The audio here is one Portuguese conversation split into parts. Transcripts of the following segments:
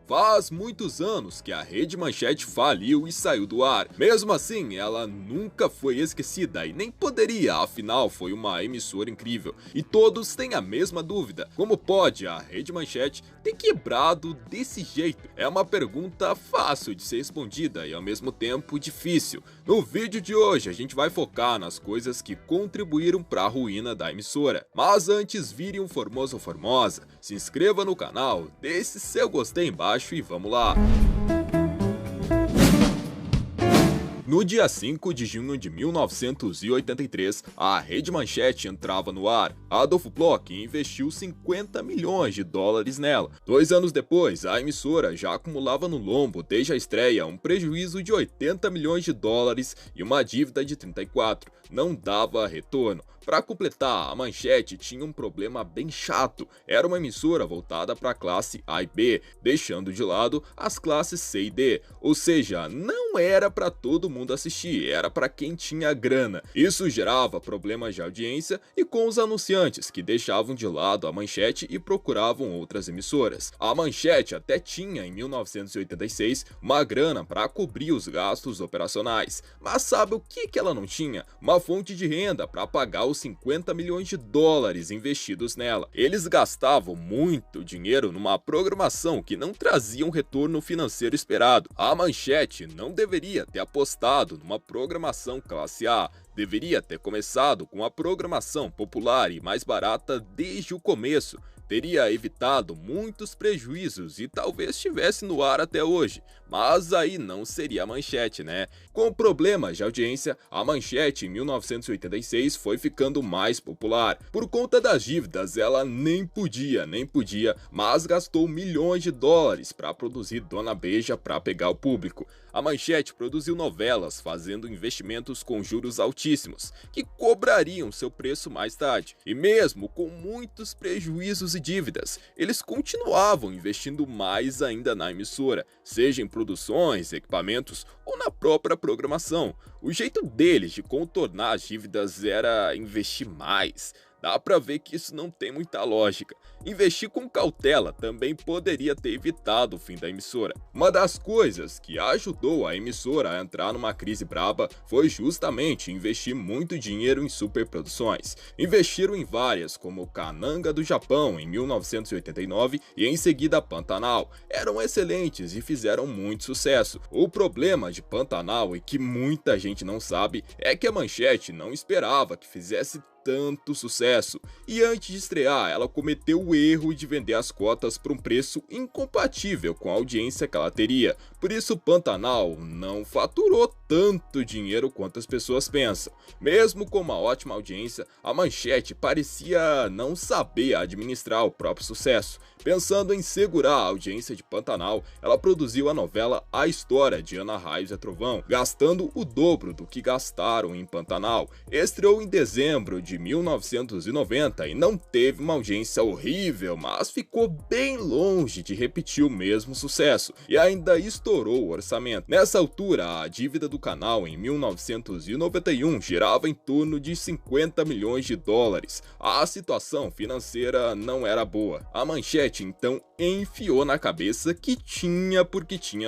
Faz muitos anos que a Rede Manchete faliu e saiu do ar. Mesmo assim, ela nunca foi esquecida e nem poderia, afinal foi uma emissora incrível. E todos têm a mesma dúvida: como pode a Rede Manchete ter quebrado desse jeito? É uma pergunta fácil de ser respondida e ao mesmo tempo difícil. No vídeo de hoje a gente vai focar nas coisas que contribuíram para a ruína da emissora. Mas antes, vire um Formoso ou Formosa, se inscreva no canal, deixe seu gostei embaixo e vamos lá! No dia 5 de junho de 1983, a Rede Manchete entrava no ar. Adolf Bloch investiu 50 milhões de dólares nela. 2 anos depois, a emissora já acumulava no lombo, desde a estreia, um prejuízo de 80 milhões de dólares e uma dívida de 34. Não dava retorno. Para completar, a Manchete tinha um problema bem chato. Era uma emissora voltada para a classe A e B, deixando de lado as classes C e D. Ou seja, não era para todo mundo assistir, era para quem tinha grana. Isso gerava problemas de audiência e com os anunciantes, que deixavam de lado a Manchete e procuravam outras emissoras. A Manchete até tinha, em 1986, uma grana para cobrir os gastos operacionais. Mas sabe o que ela não tinha? Uma fonte de renda para pagar os 50 milhões de dólares investidos nela. Eles gastavam muito dinheiro numa programação que não trazia um retorno financeiro esperado. A Manchete não deveria ter apostado numa programação classe A. Deveria ter começado com a programação popular e mais barata desde o começo. Teria evitado muitos prejuízos e talvez estivesse no ar até hoje, mas aí não seria a Manchete, né? Com problemas de audiência, a Manchete em 1986 foi ficando mais popular. Por conta das dívidas, ela nem podia, mas gastou milhões de dólares para produzir Dona Beija para pegar o público. A Manchete produziu novelas fazendo investimentos com juros altíssimos, que cobrariam seu preço mais tarde. E mesmo com muitos prejuízos e dívidas, eles continuavam investindo mais ainda na emissora, seja em produções, equipamentos ou na própria programação. O jeito deles de contornar as dívidas era investir mais. Dá pra ver que isso não tem muita lógica. Investir com cautela também poderia ter evitado o fim da emissora. Uma das coisas que ajudou a emissora a entrar numa crise braba foi justamente investir muito dinheiro em superproduções. Investiram em várias, como Kananga do Japão em 1989 e em seguida Pantanal. Eram excelentes e fizeram muito sucesso. O problema de Pantanal, e que muita gente não sabe, é que a Manchete não esperava que fizesse tanto sucesso, e antes de estrear ela cometeu o erro de vender as cotas por um preço incompatível com a audiência que ela teria. Por isso Pantanal não faturou tanto dinheiro quanto as pessoas pensam. Mesmo com uma ótima audiência, a Manchete parecia não saber administrar o próprio sucesso. Pensando em segurar a audiência de Pantanal, ela produziu a novela A História de Ana Raios e Trovão, gastando o dobro do que gastaram em Pantanal. Estreou em dezembro de 1990 e não teve uma audiência horrível, mas ficou bem longe de repetir o mesmo sucesso e ainda estourou o orçamento. Nessa altura, a dívida do canal em 1991 girava em torno de 50 milhões de dólares. A situação financeira não era boa. A Manchete então enfiou na cabeça que tinha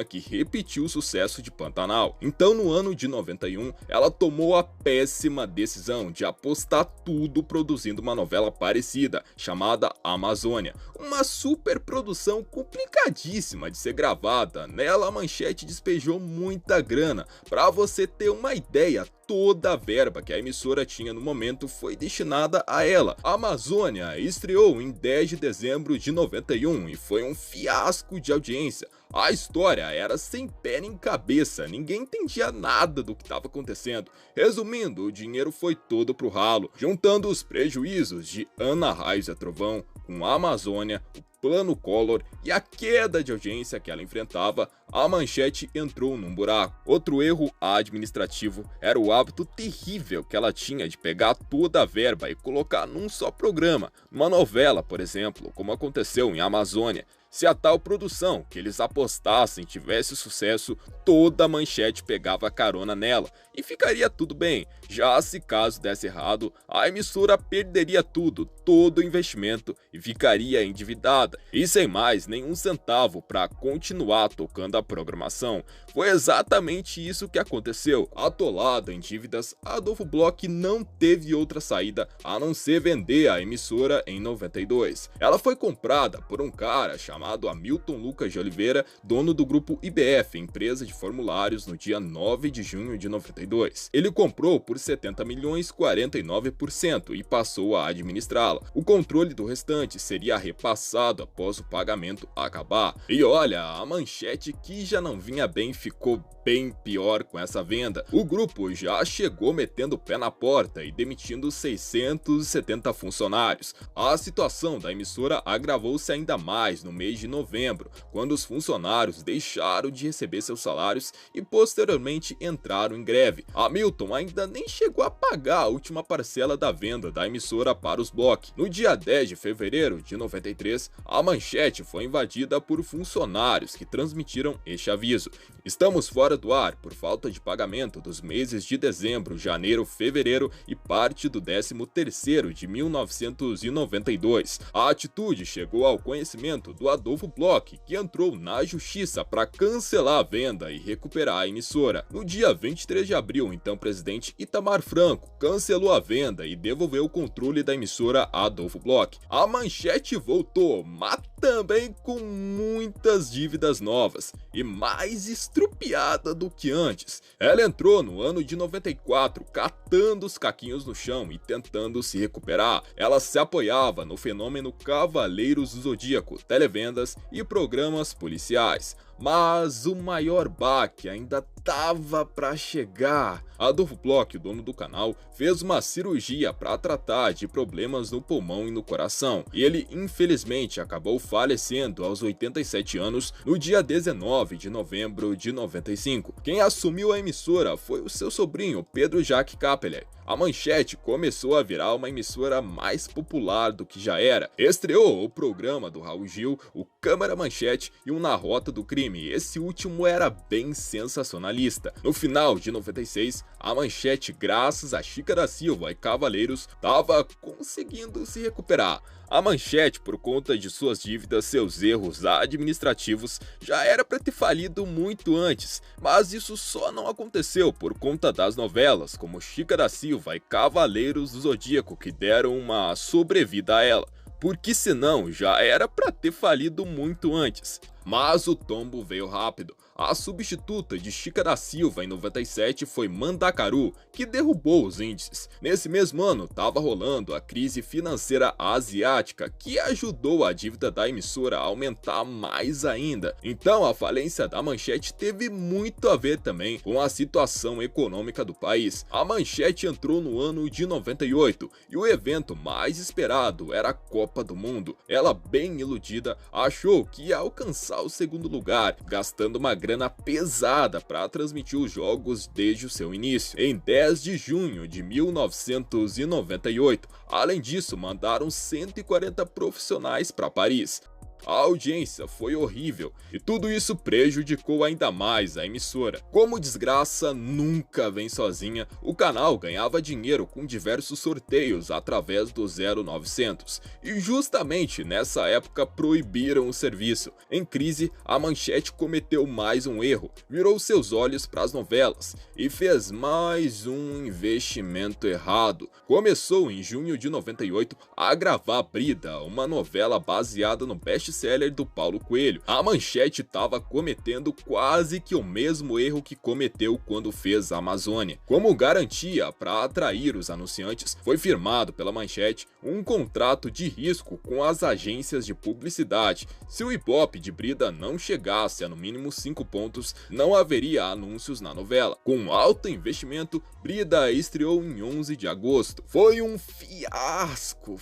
que repetir o sucesso de Pantanal. Então no ano de 91, ela tomou a péssima decisão de apostar tudo produzindo uma novela parecida, chamada Amazônia. Uma super produção complicadíssima de ser gravada. Nela a Manchete despejou muita grana. Para você ter uma ideia, toda a verba que a emissora tinha no momento foi destinada a ela. A Amazônia estreou em 10 de dezembro de 91 e foi um fiasco de audiência. A história era sem pé nem cabeça, ninguém entendia nada do que estava acontecendo. Resumindo, o dinheiro foi todo pro ralo. Juntando os prejuízos de Ana Raios e Trovão com a Amazônia, o Plano Collor e a queda de audiência que ela enfrentava, a Manchete entrou num buraco. Outro erro administrativo era o hábito terrível que ela tinha de pegar toda a verba e colocar num só programa, numa novela, por exemplo, como aconteceu em Amazônia. Se a tal produção que eles apostassem tivesse sucesso, toda a Manchete pegava carona nela e ficaria tudo bem. Já se caso desse errado, a emissora perderia tudo, todo o investimento e ficaria endividada, e sem mais nenhum centavo para continuar tocando a programação. Foi exatamente isso que aconteceu. Atolada em dívidas, Adolfo Bloch não teve outra saída a não ser vender a emissora em 92. Ela foi comprada por um cara chamado Hamilton Lucas de Oliveira, dono do grupo IBF, empresa de formulários, no dia 9 de junho de 92. Ele comprou por 70 milhões 49% e passou a administrá-la. O controle do restante seria repassado após o pagamento acabar. E olha, a Manchete, que já não vinha bem, ficou bem pior com essa venda. O grupo já chegou metendo o pé na porta e demitindo 670 funcionários. A situação da emissora agravou-se ainda mais no mês de novembro, quando os funcionários deixaram de receber seus salários e posteriormente entraram em greve. Hamilton ainda nem chegou a pagar a última parcela da venda da emissora para os Bloch. No dia 10 de fevereiro de 93, a Manchete foi invadida por funcionários que transmitiram este aviso: estamos fora do ar por falta de pagamento dos meses de dezembro, janeiro, fevereiro e parte do 13º de 1992. A atitude chegou ao conhecimento do Adolfo Bloch, que entrou na justiça para cancelar a venda e recuperar a emissora. No dia 23 de abril, então presidente Itamar Franco cancelou a venda e devolveu o controle da emissora a Adolfo Bloch. A Manchete voltou, mas também com muitas dívidas novas e mais estrupiada do que antes. Ela entrou no ano de 94 catando os caquinhos no chão e tentando se recuperar. Ela se apoiava no fenômeno Cavaleiros do Zodíaco, televendas e programas policiais. Mas o maior baque ainda tava para chegar. Adolfo Bloch, o dono do canal, fez uma cirurgia para tratar de problemas no pulmão e no coração, e ele infelizmente acabou falecendo aos 87 anos no dia 19 de novembro de 95. Quem assumiu a emissora foi o seu sobrinho, Pedro Jacques Kappeler. A Manchete começou a virar uma emissora mais popular do que já era. Estreou o programa do Raul Gil, o Câmara Manchete e o Na Rota do Crime. Esse último era bem sensacionalista. No final de 96, a Manchete, graças a Chica da Silva e Cavaleiros, estava conseguindo se recuperar. A Manchete, por conta de suas dívidas, seus erros administrativos, já era para ter falido muito antes, mas isso só não aconteceu por conta das novelas como Chica da Silva e Cavaleiros do Zodíaco, que deram uma sobrevida a ela, porque senão já era para ter falido muito antes. Mas o tombo veio rápido. A substituta de Chica da Silva em 97 foi Mandacaru, que derrubou os índices. Nesse mesmo ano, estava rolando a crise financeira asiática, que ajudou a dívida da emissora a aumentar mais ainda. Então a falência da Manchete teve muito a ver também com a situação econômica do país. A Manchete entrou no ano de 98 e o evento mais esperado era a Copa do Mundo. Ela, bem iludida, achou que ia alcançar o segundo lugar, gastando uma grana pesada para transmitir os jogos desde o seu início, em 10 de junho de 1998. Além disso, mandaram 140 profissionais para Paris. A audiência foi horrível e tudo isso prejudicou ainda mais a emissora. Como desgraça nunca vem sozinha, o canal ganhava dinheiro com diversos sorteios através do 0900 e justamente nessa época proibiram o serviço. Em crise, a Manchete cometeu mais um erro, virou seus olhos para as novelas e fez mais um investimento errado. Começou em junho de 98 a gravar Brida, uma novela baseada no best-seller do Paulo Coelho. A Manchete estava cometendo quase que o mesmo erro que cometeu quando fez a Amazônia. Como garantia para atrair os anunciantes, foi firmado pela Manchete um contrato de risco com as agências de publicidade. Se o Ibope de Brida não chegasse a no mínimo 5 pontos, não haveria anúncios na novela. Com alto investimento, Brida estreou em 11 de agosto. Foi um fiasco.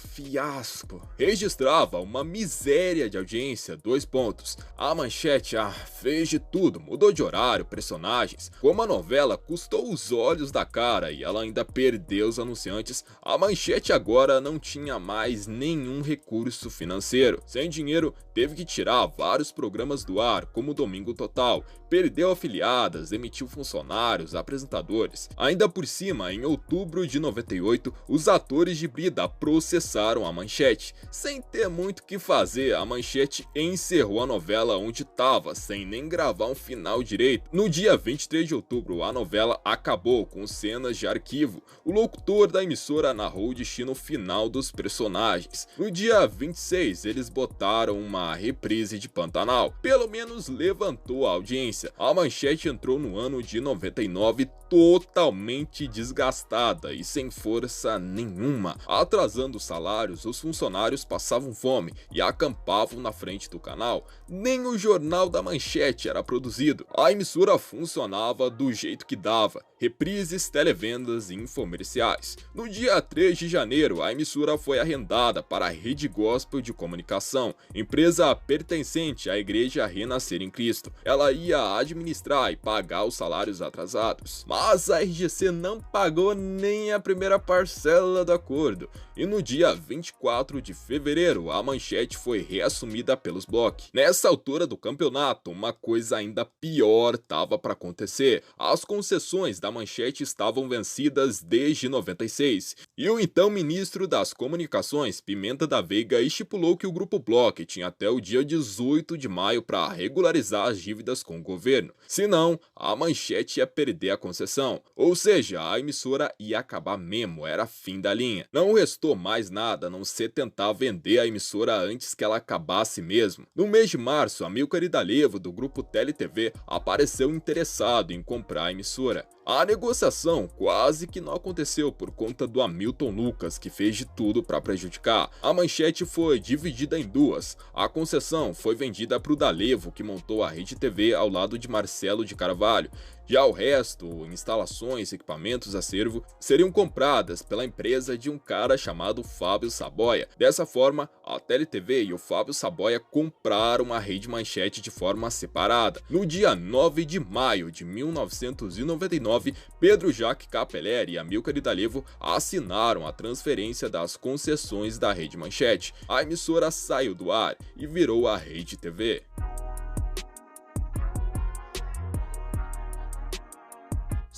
Registrava uma miséria de audiência, 2 pontos. A Manchete, fez de tudo, mudou de horário, personagens. Como a novela custou os olhos da cara e ela ainda perdeu os anunciantes, a Manchete agora não tinha mais nenhum recurso financeiro. Sem dinheiro, teve que tirar vários programas do ar, como o Domingo Total, perdeu afiliadas, demitiu funcionários, apresentadores. Ainda por cima, em outubro de 98, os atores de Brida processaram a Manchete. Sem ter muito o que fazer, a Manchete encerrou a novela onde estava, sem nem gravar um final direito. No dia 23 de outubro, a novela acabou com cenas de arquivo. O locutor da emissora narrou o destino final dos personagens. No dia 26, eles botaram uma reprise de Pantanal. Pelo menos levantou a audiência. A Manchete entrou no ano de 99 totalmente desgastada e sem força nenhuma. Atrasando os salários, os funcionários passavam fome e acampavam na frente do canal. Nem o Jornal da Manchete era produzido. A emissora funcionava do jeito que dava: reprises, televendas e infomerciais. No dia 3 de janeiro, a emissora foi arrendada para a Rede Gospel de Comunicação, empresa pertencente à Igreja Renascer em Cristo. Ela ia administrar e pagar os salários atrasados. Mas a RGC não pagou nem a primeira parcela do acordo. E no dia 24 de fevereiro, a Manchete foi reassumida pelos Bloch. Nessa altura do campeonato, uma coisa ainda pior estava para acontecer. As concessões da Manchete estavam vencidas desde 96. E o então ministro das Comunicações, Pimenta da Veiga, estipulou que o Grupo Bloch tinha até o dia 18 de maio para regularizar as dívidas com o governo. Senão, a Manchete ia perder a concessão. Ou seja, a emissora ia acabar mesmo, era fim da linha. Não restou mais nada a não ser tentar vender a emissora antes que ela acabasse mesmo. No mês de março, Amilcar Idalevo, do grupo TeleTV, apareceu interessado em comprar a emissora. A negociação quase que não aconteceu por conta do Hamilton Lucas, que fez de tudo para prejudicar. A Manchete foi dividida em duas. A concessão foi vendida para o Dalevo, que montou a Rede TV ao lado de Marcelo de Carvalho. Já o resto, instalações, equipamentos, acervo, seriam compradas pela empresa de um cara chamado Fábio Saboia. Dessa forma, a TeleTV e o Fábio Saboia compraram a Rede Manchete de forma separada. No dia 9 de maio de 1999, Pedro Jaque Capelleri e Amilcar Idalevo assinaram a transferência das concessões da Rede Manchete. A emissora saiu do ar e virou a Rede TV.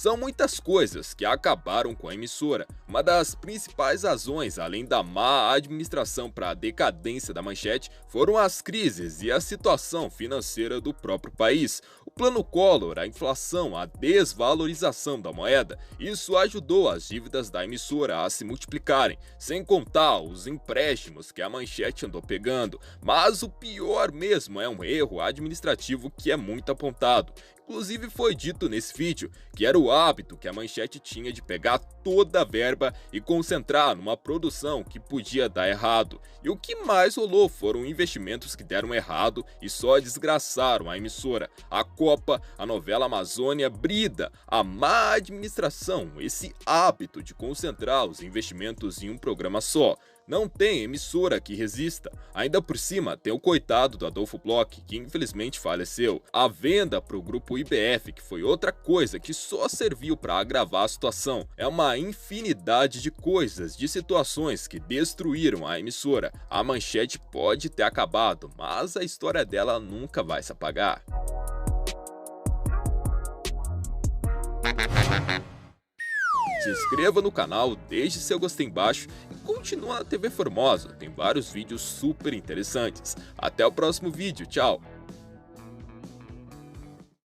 São muitas coisas que acabaram com a emissora. Uma das principais razões, além da má administração para a decadência da Manchete, foram as crises e a situação financeira do próprio país. O Plano Collor, a inflação, a desvalorização da moeda, isso ajudou as dívidas da emissora a se multiplicarem, sem contar os empréstimos que a Manchete andou pegando. Mas o pior mesmo é um erro administrativo que é muito apontado. Inclusive foi dito nesse vídeo que era o hábito que a Manchete tinha de pegar toda a verba e concentrar numa produção que podia dar errado. E o que mais rolou foram investimentos que deram errado e só desgraçaram a emissora. A Copa, a novela Amazônia, Brida, a má administração, esse hábito de concentrar os investimentos em um programa só. Não tem emissora que resista. Ainda por cima, tem o coitado do Adolfo Bloch, que infelizmente faleceu. A venda para o grupo IBF, que foi outra coisa que só serviu para agravar a situação. É uma infinidade de coisas, de situações que destruíram a emissora. A Manchete pode ter acabado, mas a história dela nunca vai se apagar. Se inscreva no canal, deixe seu gostei embaixo e continua na TV Formosa, tem vários vídeos super interessantes. Até o próximo vídeo, tchau!